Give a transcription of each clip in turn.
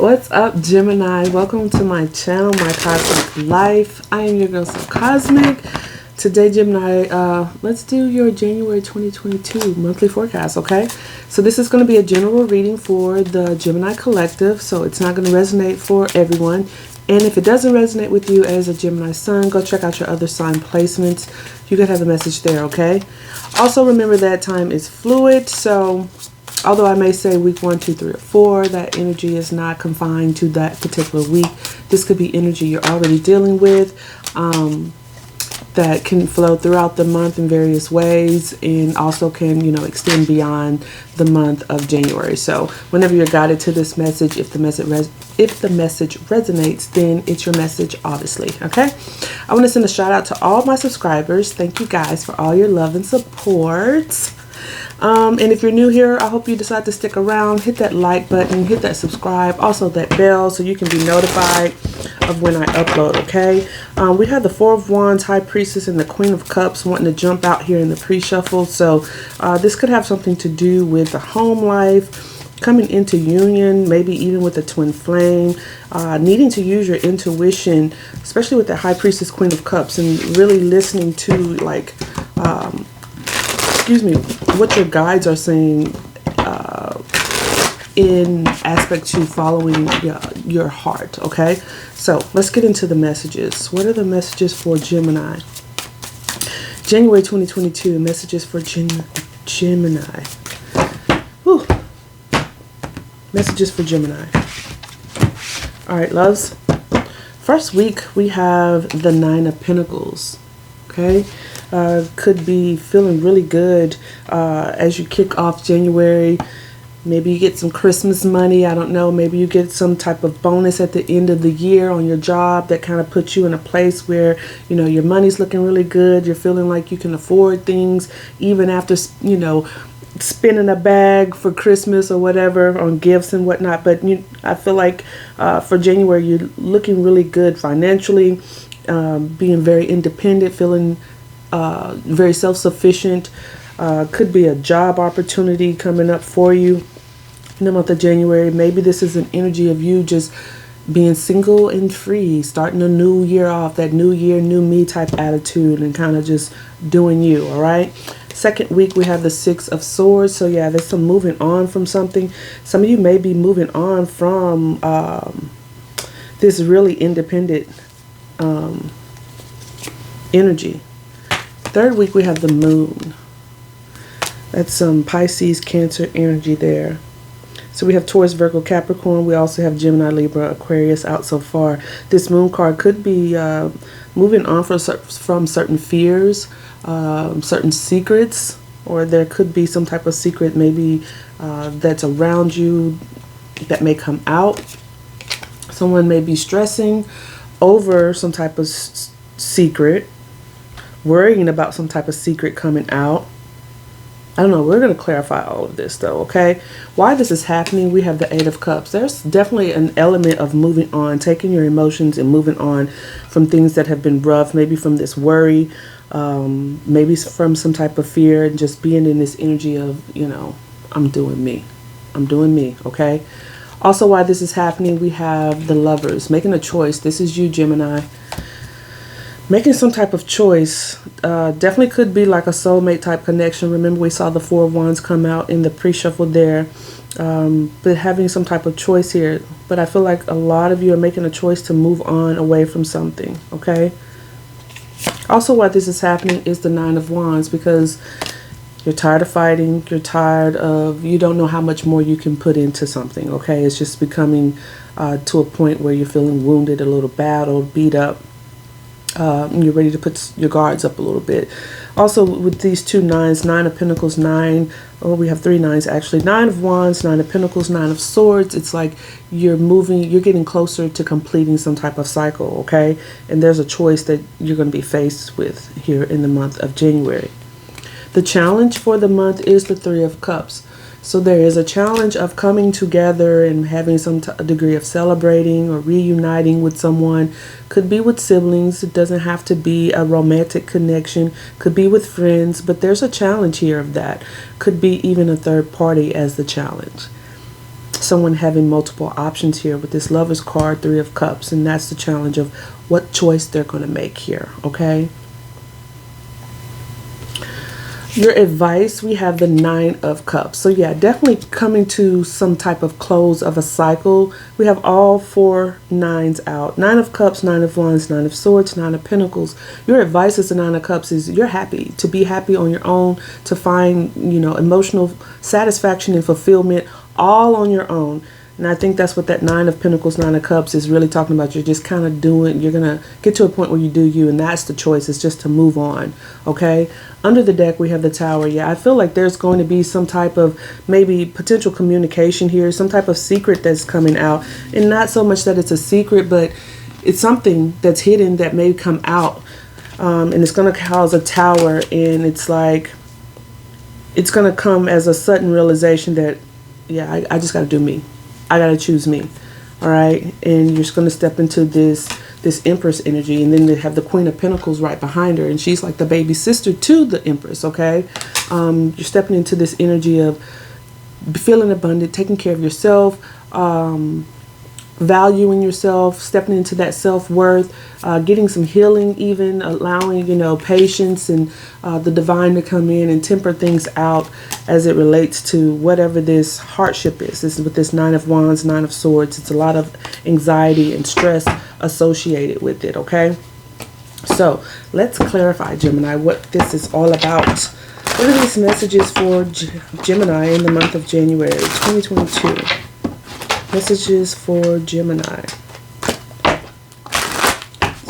What's up, Gemini? Welcome to my channel, My Cosmic Life. I am your girl, so Cosmic. Today, Gemini, let's do your January 2022 monthly forecast, okay? So this is going to be a general reading for the Gemini collective, so it's not going to resonate for everyone. And if it doesn't resonate with you as a Gemini sun, go check out your other sign placements. You could have a message there, okay? Also, remember that time is fluid, so although I may say week 1, 2, 3, or 4, that energy is not confined to that particular week. This could be energy you're already dealing with that can flow throughout the month in various ways, and also can, extend beyond the month of January. So whenever you're guided to this message, if the message resonates, then it's your message, obviously. Okay, I want to send a shout out to all my subscribers. Thank you guys for all your love and support. And if you're new here, I hope you decide to stick around. Hit that like button, hit that subscribe, also that bell, so you can be notified of when I upload, okay? We have the Four of Wands, High Priestess, and the Queen of Cups wanting to jump out here in the pre-shuffle. So this could have something to do with the home life, coming into union, maybe even with a twin flame, needing to use your intuition, especially with the High Priestess, Queen of Cups, and really listening to, like, what your guides are saying in aspect to following your heart, okay? So let's get into the messages. What are the messages for Gemini? January 2022, messages for Gemini. Whew. Messages for Gemini. All right, loves. First week, we have the Nine of Pentacles, okay? Could be feeling really good as you kick off January. Maybe you get some Christmas money. I don't know. Maybe you get some type of bonus at the end of the year on your job that kind of puts you in a place where, your money's looking really good. You're feeling like you can afford things even after, spending a bag for Christmas or whatever on gifts and whatnot. But I feel like for January, you're looking really good financially, being very independent, feeling very self-sufficient. Could be a job opportunity coming up for you in the month of January. Maybe this is an energy of you just being single and free, starting a new year off, that new year, new me type attitude, and kind of just doing you, all right? Second week, we have the Six of Swords. So yeah, there's some moving on from something. Some of you may be moving on from this really independent energy. Third week, we have the Moon. That's some Pisces, Cancer energy there. So we have Taurus, Virgo, Capricorn. We also have Gemini, Libra, Aquarius out so far. This Moon card could be moving on from certain fears, certain secrets, or there could be some type of secret maybe that's around you that may come out. Someone may be stressing over some type of secret, worrying about some type of secret coming out. I don't know. We're going to clarify all of this though, okay? Why this is happening, we have the Eight of Cups. There's definitely an element of moving on, taking your emotions and moving on from things that have been rough, maybe from this worry, maybe from some type of fear, and just being in this energy of, I'm doing me. I'm doing me, okay? Also, why this is happening, we have the Lovers, making a choice. This is you, Gemini. Making some type of choice. Definitely could be like a soulmate type connection. Remember, we saw the Four of Wands come out in the pre-shuffle there. But having some type of choice here. But I feel like a lot of you are making a choice to move on away from something, okay? Also, why this is happening is the Nine of Wands, because you're tired of fighting. You're tired of, you don't know how much more you can put into something, okay? It's just becoming to a point where you're feeling wounded, a little battered, beat up. You're ready to put your guards up a little bit. Also, with these two nines, Nine of Pentacles, we have three nines actually. Nine of Wands, Nine of Pentacles, Nine of Swords. It's like you're getting closer to completing some type of cycle, okay? And there's a choice that you're going to be faced with here in the month of January. The challenge for the month is the Three of Cups. So there is a challenge of coming together and having some degree of celebrating or reuniting with someone. Could be with siblings. It doesn't have to be a romantic connection. Could be with friends, but there's a challenge here of that. Could be even a third party as the challenge. someone having multiple options here with this Lovers card, Three of Cups, and that's the challenge of what choice they're going to make here, okay? Your advice, we have the Nine of Cups. So yeah, definitely coming to some type of close of a cycle. We have all 4 nines out. Nine of Cups, Nine of Wands, Nine of Swords, Nine of Pentacles. Your advice as the Nine of Cups is you're happy, to be happy on your own, to find, you know, emotional satisfaction and fulfillment all on your own. And I think that's what that Nine of Pentacles, Nine of Cups is really talking about. You're just kind of doing, you're going to get to a point where you do you, and that's the choice. It's just to move on, okay? Under the deck, we have the Tower. Yeah, I feel like there's going to be some type of maybe potential communication here, some type of secret that's coming out. And not so much that it's a secret, but it's something that's hidden that may come out. And it's going to cause a Tower, and it's like, it's going to come as a sudden realization that, yeah, I just got to do me. I gotta choose me, all right? And you're just gonna step into this Empress energy, and then they have the Queen of Pentacles right behind her, and she's like the baby sister to the Empress, okay? You're stepping into this energy of feeling abundant, taking care of yourself, valuing yourself, stepping into that self-worth, getting some healing, even allowing, you know, patience and the divine to come in and temper things out as it relates to whatever this hardship is. This is with this Nine of Wands, Nine of Swords. It's a lot of anxiety and stress associated with it, okay? So let's clarify, Gemini, what this is all about. What are these messages for Gemini in the month of January 2022? Messages for Gemini.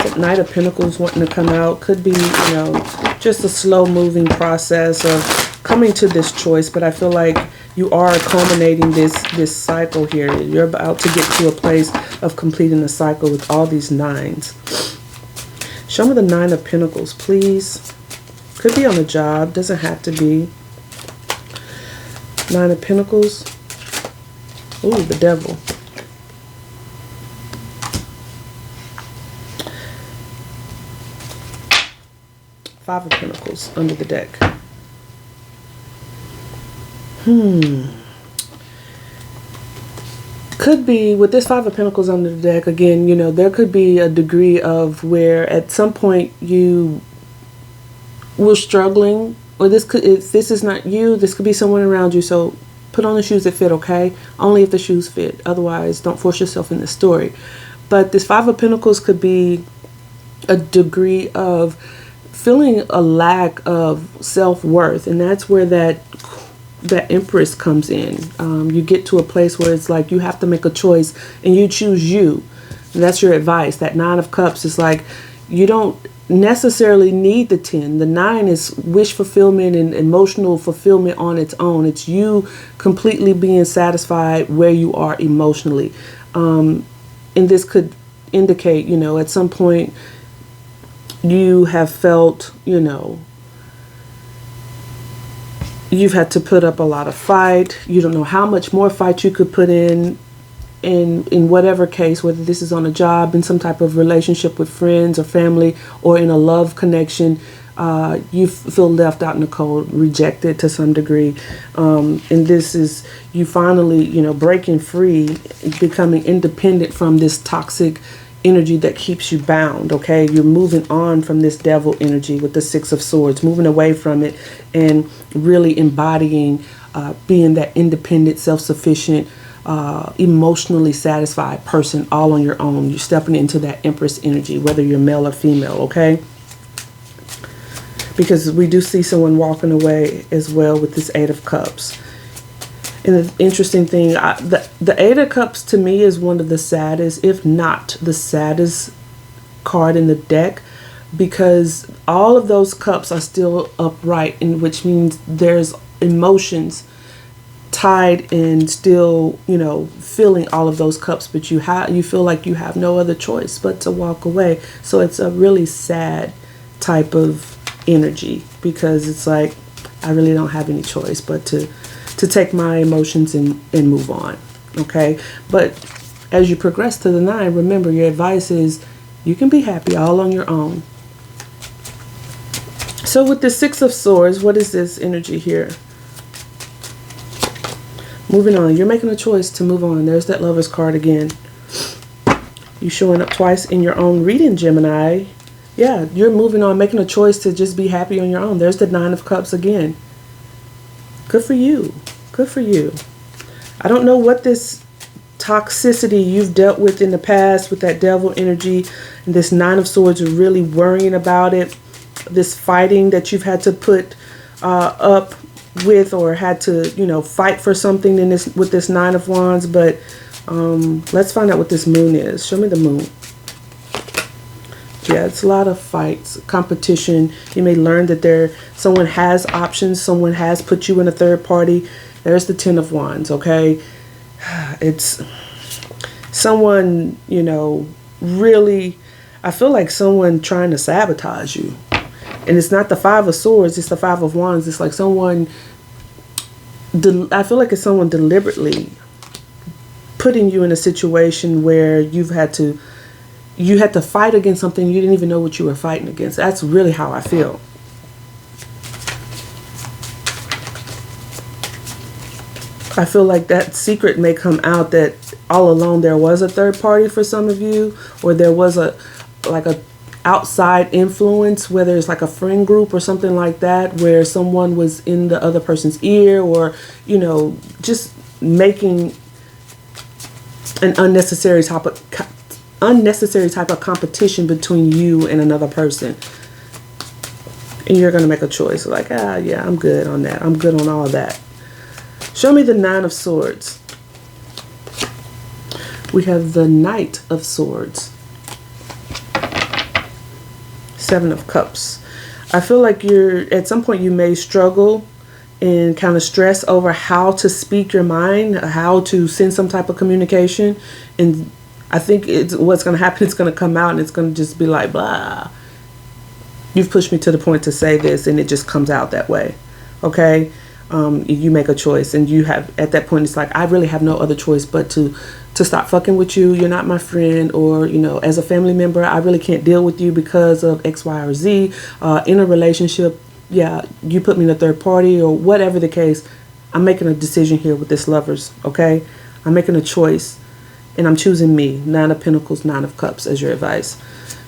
So Knight of Pentacles wanting to come out. Could be, you know, just a slow moving process of coming to this choice. But I feel like you are culminating this cycle here. You're about to get to a place of completing a cycle with all these nines. Show me the Nine of Pentacles, please. Could be on the job. Doesn't have to be. Nine of Pentacles. Ooh, the Devil. Five of Pentacles under the deck. Could be, with this Five of Pentacles under the deck, again, you know, there could be a degree of where at some point you were struggling, or this could, if this is not you, this could be someone around you. So put on the shoes that fit, okay? Only if the shoes fit. Otherwise, don't force yourself in the story. But this Five of Pentacles could be a degree of feeling a lack of self-worth. And that's where that Empress comes in. You get to a place where it's like you have to make a choice and you choose you. And that's your advice. That Nine of Cups is like, you don't necessarily need the 10. The 9 is wish fulfillment and emotional fulfillment on its own. It's you completely being satisfied where you are emotionally. And this could indicate, you know, at some point you have felt, you know, you've had to put up a lot of fight. You don't know how much more fight you could put in whatever case, whether this is on a job, in some type of relationship with friends or family, or in a love connection. You feel left out in the cold, rejected to some degree. And this is you finally, you know, breaking free, becoming independent from this toxic energy that keeps you bound, okay? You're moving on from this devil energy with the Six of Swords, moving away from it and really embodying being that independent, self-sufficient, emotionally satisfied person all on your own. You're stepping into that Empress energy, whether you're male or female, okay? Because we do see someone walking away as well with this Eight of Cups. And the interesting thing, the Eight of Cups to me is one of the saddest, if not the saddest card in the deck, because all of those cups are still upright, and which means there's emotions tied and still, you know, filling all of those cups, but you feel like you have no other choice but to walk away. So it's a really sad type of energy, because it's like, I really don't have any choice but to take my emotions and move on, okay? But as you progress to the 9, remember, your advice is you can be happy all on your own. So with the Six of Swords, what is this energy here? Moving on. You're making a choice to move on. There's that Lover's card again. You showing up twice in your own reading, Gemini. Yeah, you're moving on, making a choice to just be happy on your own. There's the Nine of Cups again. Good for you. Good for you. I don't know what this toxicity you've dealt with in the past with that devil energy and this Nine of Swords are really worrying about it. This fighting that you've had to put up with or had to, you know, fight for something in this with this Nine of Wands. But let's find out what this moon is. Show me the moon. Yeah, it's a lot of fights, competition. You may learn that someone has options. Someone has put you in a third party. There's the Ten of Wands, okay? It's someone, you know, really, I feel like someone trying to sabotage you. And it's not the Five of Swords, it's the Five of Wands. It's like someone, I feel like it's someone deliberately putting you in a situation where you had to fight against something you didn't even know what you were fighting against. That's really how I feel. I feel like that secret may come out that all along there was a third party for some of you, or there was a outside influence, whether it's like a friend group or something like that, where someone was in the other person's ear, or, you know, just making an unnecessary type of competition between you and another person. And you're going to make a choice like, yeah, I'm good on that. I'm good on all of that. Show me the Nine of Swords. We have the Knight of Swords. Seven of Cups. I feel like at some point you may struggle and kind of stress over how to speak your mind, how to send some type of communication. And I think what's going to happen, it's going to come out and it's going to just be like, blah. You've pushed me to the point to say this, and it just comes out that way. Okay? You make a choice, and you have, at that point, it's like, I really have no other choice but to stop fucking with you. You're not my friend, or, you know, as a family member, I really can't deal with you because of X, Y, or Z. In a relationship, yeah, you put me in a third party, or whatever the case. I'm making a decision here with this Lovers, okay? I'm making a choice, and I'm choosing me. Nine of Pentacles, Nine of Cups as your advice.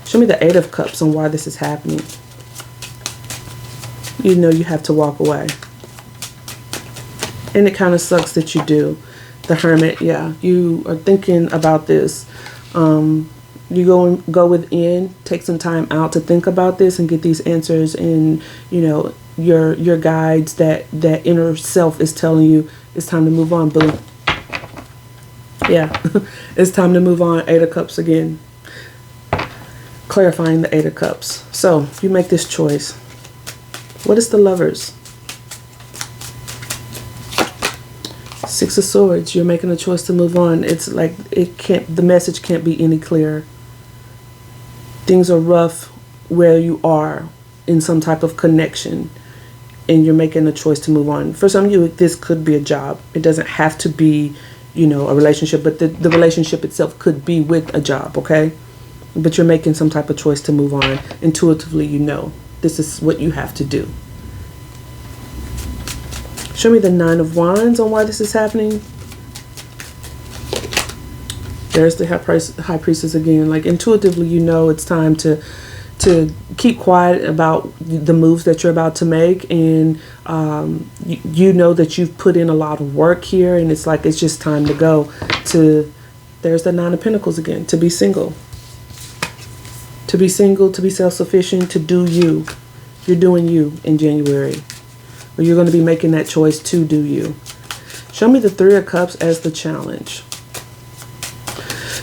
Show me the Eight of Cups on why this is happening. You know you have to walk away. And it kind of sucks that you do. The Hermit, yeah, you are thinking about this. You go within, take some time out to think about this and get these answers. And, you know, your guides, that inner self is telling you it's time to move on. Boom. Yeah, it's time to move on. Eight of Cups again. Clarifying the Eight of Cups. So you make this choice. What is the Lovers? Six of Swords. You're making a choice to move on. It's like the message can't be any clearer. Things are rough where you are in some type of connection, and you're making a choice to move on. For some of you, this could be a job. It doesn't have to be, you know, a relationship, but the relationship itself could be with a job, okay? But you're making some type of choice to move on. Intuitively, you know this is what you have to do. Show me the Nine of Wands on why this is happening. There's the High Priestess again. Like, intuitively, you know it's time to keep quiet about the moves that you're about to make. And you know that you've put in a lot of work here. And it's like, it's just time to go. There's the Nine of Pentacles again. To be single. To be single, to be self-sufficient, to do you. You're doing you in January. Or you're going to be making that choice to do you. Show me the Three of Cups as the challenge.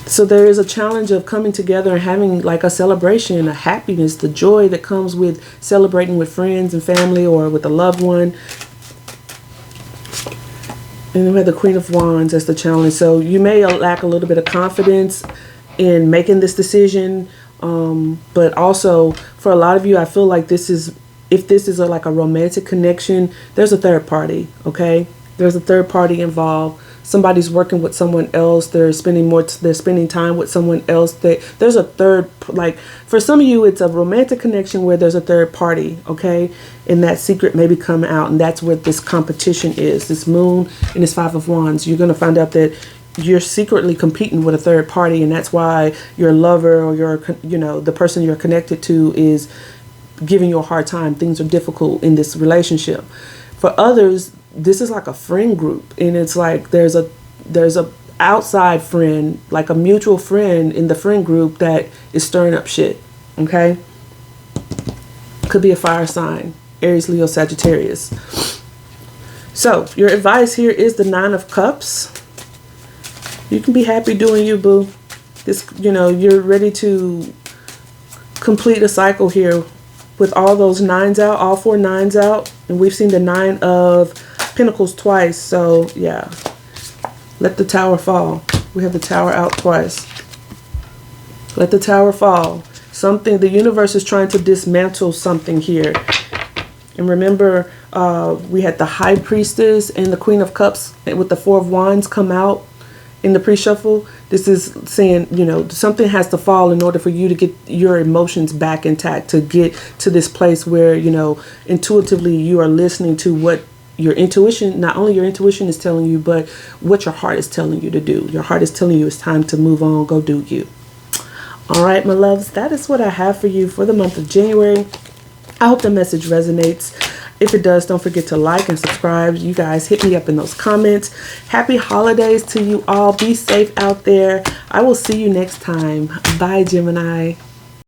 So there is a challenge of coming together and having like a celebration, a happiness, the joy that comes with celebrating with friends and family or with a loved one. And then we have the Queen of Wands as the challenge. So you may lack a little bit of confidence in making this decision. But also for a lot of you, I feel like if this is like a romantic connection, there's a third party, okay? There's a third party involved. somebody's working with someone else, they're spending time with someone else. There's a third, like for some of you it's a romantic connection where there's a third party, okay, and that secret may be come out, and that's what this competition is. This moon and this 5 of Wands, you're going to find out that you're secretly competing with a third party, and that's why your lover or your, you know, the person you're connected to is giving you a hard time. Things are difficult in this relationship. For others, this is like a friend group, and it's like there's a outside friend, like a mutual friend in the friend group that is stirring up shit, okay? Could be a fire sign, Aries, Leo, Sagittarius. So your advice here is the 9 of Cups. You can be happy doing you, boo. This, you know, you're ready to complete a cycle here with all those 9s out, all 4 9s out. And we've seen the 9 of Pentacles twice. So, yeah. Let the Tower fall. We have the Tower out twice. Let the Tower fall. Something, the universe is trying to dismantle something here. And remember, we had the High Priestess and the Queen of Cups with the 4 of Wands come out in the pre-shuffle. This is saying, you know, something has to fall in order for you to get your emotions back intact, to get to this place where, you know, intuitively you are listening to what your intuition, not only your intuition is telling you, but what your heart is telling you to do. Your heart is telling you it's time to move on, go do you. All right, my loves, that is what I have for you for the month of January. I hope the message resonates. If it does, don't forget to like and subscribe. You guys hit me up in those comments. Happy holidays to you all. Be safe out there. I will see you next time. Bye, Gemini.